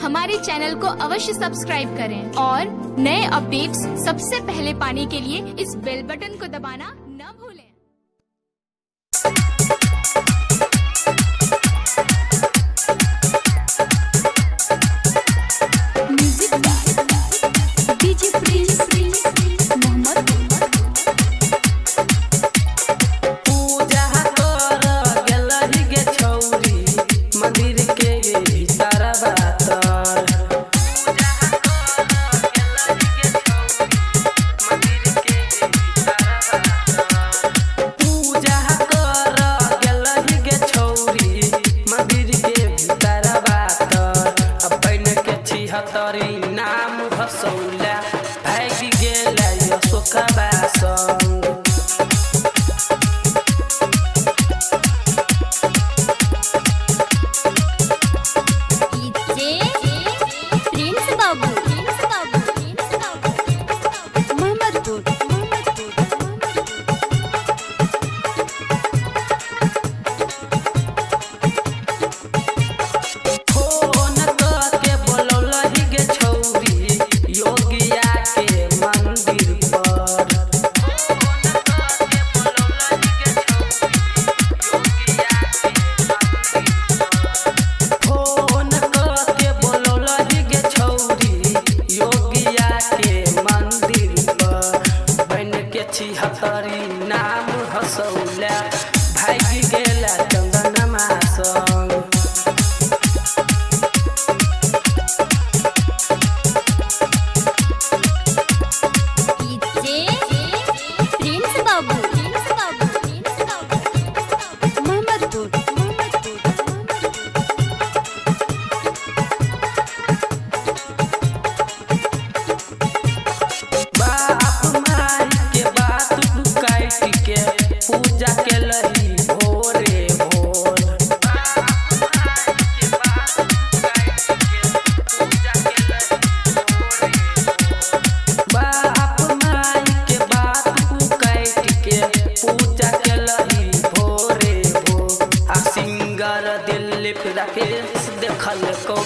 हमारे चैनल को अवश्य सब्सक्राइब करें और नए अपडेट्स सबसे पहले पाने के लिए इस बेल बटन को दबाना न भूलें। नाम भसौला भाग गेला अशोकबा संग प्रिंस बाबू नाम हसौला भाग गेला चंदनमा संग प्रिंस बाबू पूजा के लही भोरे भोर बाप माई के बात काट के पूजा के लही भोरे भोर आ सिंगर दिल पे राकेश देखल को